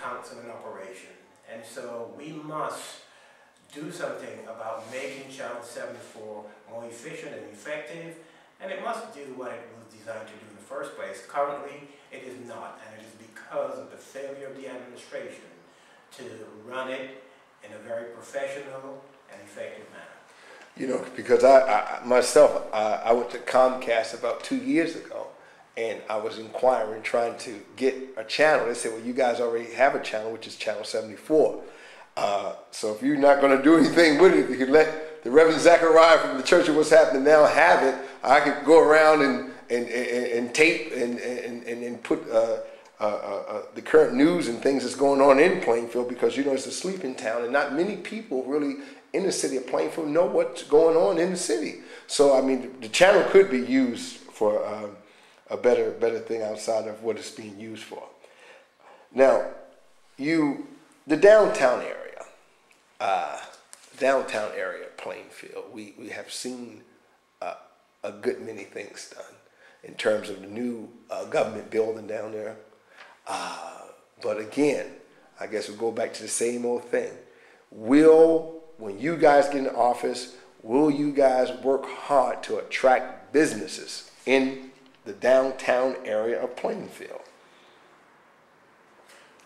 council in operation. And so we must do something about making Channel 74 more efficient and effective, and it must do what it was designed to do in the first place. Currently, it is not, and it is because of the failure of the administration to run it in a very professional and effective manner. You know, because I myself went to Comcast about 2 years ago, and I was inquiring, trying to get a channel. They said, well, you guys already have a channel, which is Channel 74. So if you're not going to do anything with it, if you could let the Reverend Zachariah from the Church of What's Happening Now have it, I could go around and tape and put the current news and things that's going on in Plainfield, because, you know, it's a sleeping town, and not many people really in the city of Plainfield know what's going on in the city. So, I mean, the channel could be used for a better thing outside of what it's being used for. Now, the downtown area of Plainfield, we have seen a good many things done in terms of the new government building down there. But again, I guess we'll go back to the same old thing. When you guys get in office, will you guys work hard to attract businesses in the downtown area of Plainfield?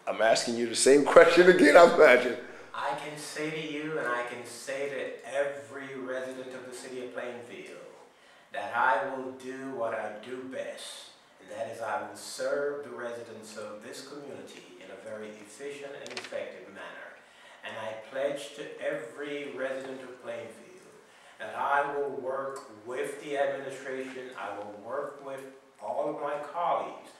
I'm asking you the same question again, I imagine. I can say to you, and I can say to every resident of the city of Plainfield, that I will do what I do best, and that is I will serve the residents of this community in a very efficient and effective manner. And I pledge to every resident of Plainfield that I will work with the administration, I will work with all of my colleagues,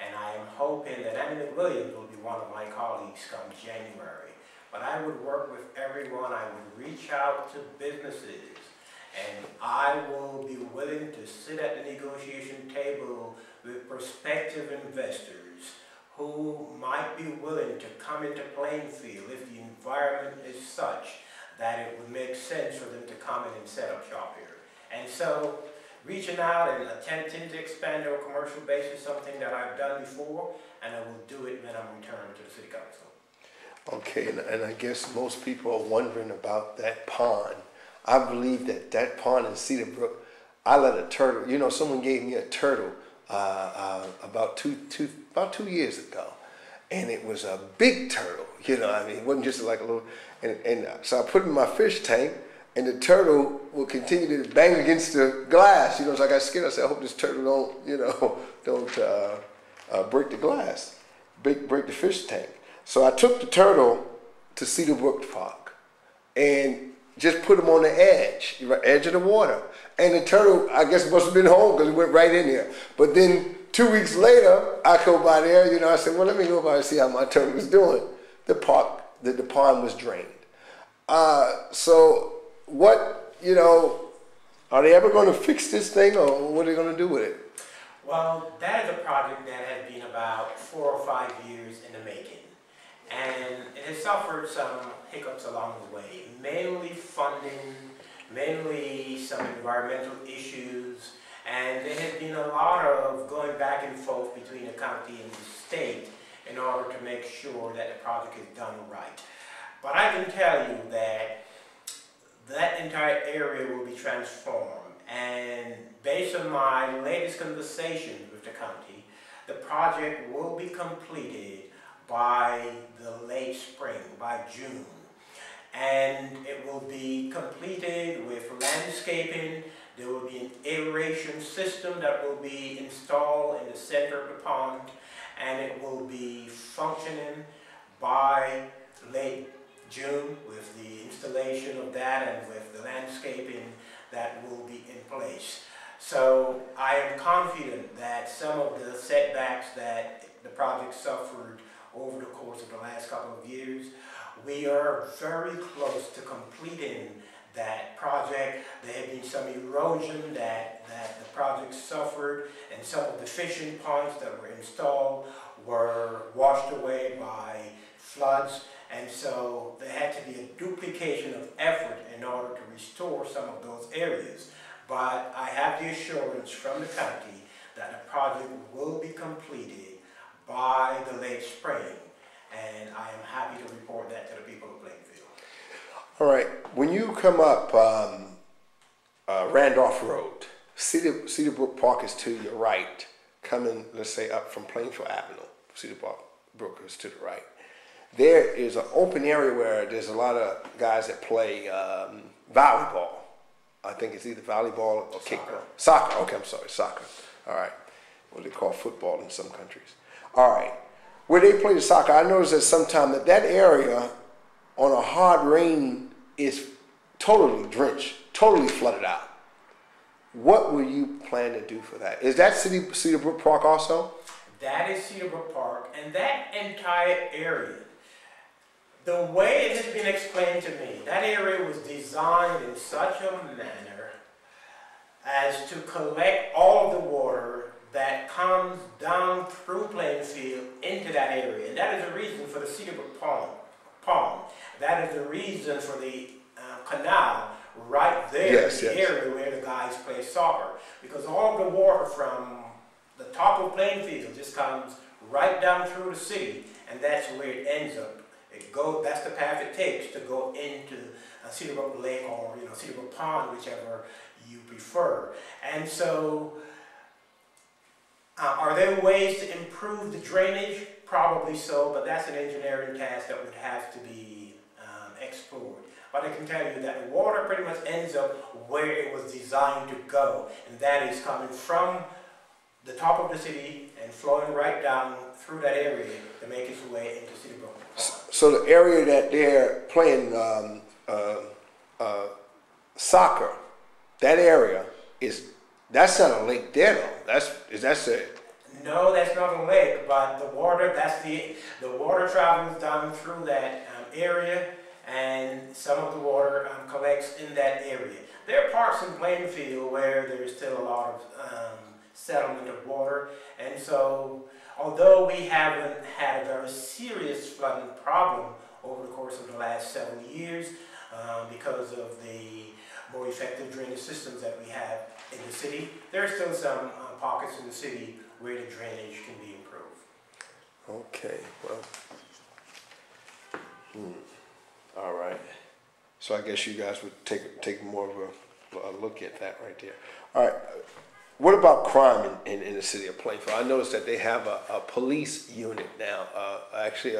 and I am hoping that Annie McWilliams will be one of my colleagues come January. But I would work with everyone, I would reach out to businesses, and I will be willing to sit at the negotiation table with prospective investors who might be willing to come into Plainfield if the environment is such that it would make sense for them to come in and set up shop here. And so, reaching out and attempting to expand our commercial base is something that I've done before, and I will do it when I'm returned to the City Council. Okay, and I guess most people are wondering about that pond. I believe that pond in Cedar Brook, I let a turtle, you know, someone gave me a turtle about two years ago, and it was a big turtle, you know, I mean, it wasn't just like a little, and so I put it in my fish tank, and the turtle will continue to bang against the glass, you know, so I got scared. I said, I hope this turtle don't, you know, break the glass, break the fish tank. So I took the turtle to Cedar Brook Park, and just put him on the edge of the water. And the turtle, I guess, must have been home because it went right in there. But then 2 weeks later, I go by there, you know, I said, well, let me go by and see how my turtle was doing. The pond was drained. So what, you know, are they ever going to fix this thing, or what are they going to do with it? Well, that is a project that has been about 4 or 5 years in the making. And it has suffered some hiccups along the way, mainly funding, mainly some environmental issues, and there has been a lot of going back and forth between the county and the state in order to make sure that the project is done right. But I can tell you that that entire area will be transformed, and based on my latest conversations with the county, the project will be completed by the late spring, by June. And it will be completed with landscaping. There will be an aeration system that will be installed in the center of the pond, and it will be functioning by late June with the installation of that and with the landscaping that will be in place. So I am confident that some of the setbacks that the project suffered over the course of the last couple of years, we are very close to completing that project. There had been some erosion that the project suffered, and some of the fishing ponds that were installed were washed away by floods, and so there had to be a duplication of effort in order to restore some of those areas. But I have the assurance from the county that the project will be completed by the late spring, and All right. When you come up Randolph Road, Cedar Brook Park is to your right. Coming, let's say, up from Plainfield Avenue, Cedar Brook is to the right. There is an open area where there's a lot of guys that play volleyball. I think it's either volleyball or kickball. Soccer. Okay, I'm sorry, soccer. All right. What they call football in some countries. All right. Where they play the soccer, I noticed that sometimes that area on a hard rain is totally drenched, totally flooded out. What will you plan to do for that? Is that Cedar Brook Park also? That is Cedar Brook Park, and that entire area, the way it has been explained to me, that area was designed in such a manner as to collect all of the water that comes down through Plainfield into that area. And that is the reason for the Cedar Brook Pond. That is the reason for the canal right there in the area where the guys play soccer. Because all the water from the top of Plainfield just comes right down through the city, and that's where it ends up. That's the path it takes to go into Cedar Brook Lake or Cedar Brook Pond, whichever you prefer. And so, are there ways to improve the drainage? Probably so, but that's an engineering task that would have to be explored. But I can tell you that the water pretty much ends up where it was designed to go, and that is coming from the top of the city and flowing right down through that area to make its way into Cedar Brook. So the area that they're playing soccer, that area that's not a lake there though. That's it. No, that's not a lake, but the water, the water travels down through that area, and some of the water collects in that area. There are parts in Plainfield where there's still a lot of settlement of water, and so although we haven't had a very serious flooding problem over the course of the last several years because of the more effective drainage systems that we have in the city, there are still some pockets in the city where the drainage can be improved. Okay, well, all right. So I guess you guys would take more of a look at that right there. All right. What about crime in the city of Plainfield? I noticed that they have a police unit now. Actually,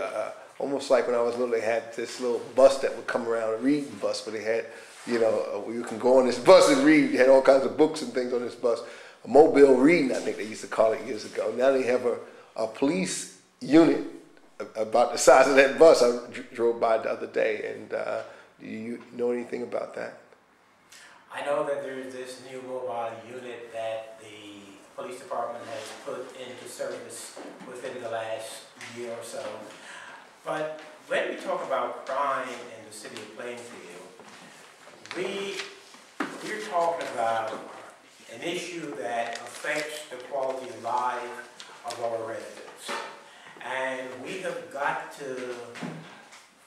almost like when I was little, they had this little bus that would come around, a reading bus, where they had, you can go on this bus and read. They had all kinds of books and things on this bus. A mobile reading, I think they used to call it years ago. Now they have a police unit about the size of that bus. I drove by the other day, and do you know anything about that? I know that there's this new mobile unit that the police department has put into service within the last year or so. But when we talk about crime in the city of Plainfield, we're talking about an issue that affects the quality of life of our residents. And we have got to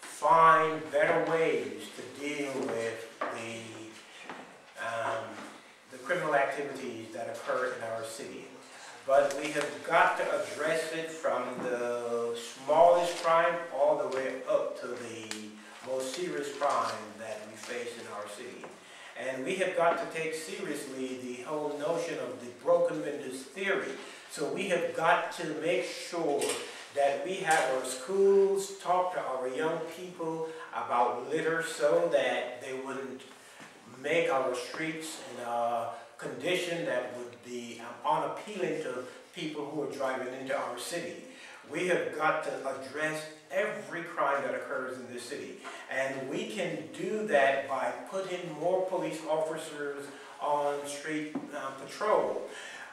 find better ways to deal with the criminal activities that occur in our city. But we have got to address it from the smallest crime all the way up to the most serious crime that we face in our city. And we have got to take seriously the whole notion of the broken windows theory. So we have got to make sure that we have our schools talk to our young people about litter so that they wouldn't make our streets in a condition that would be unappealing to people who are driving into our city. We have got to address every crime that occurs in this city. And we can do that by putting more police officers on street patrol.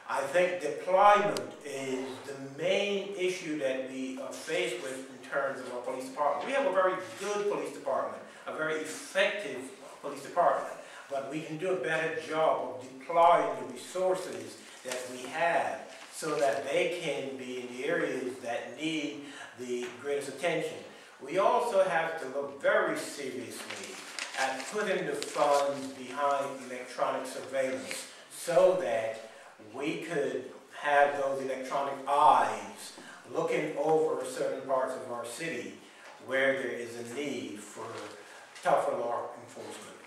I think deployment is the main issue that we are faced with in terms of our police department. We have a very good police department, a very effective police department, but we can do a better job of deploying the resources that we have so that they can be in the areas that need the greatest attention. We also have to look very seriously at putting the funds behind electronic surveillance so that we could have those electronic eyes looking over certain parts of our city where there is a need for tougher law enforcement.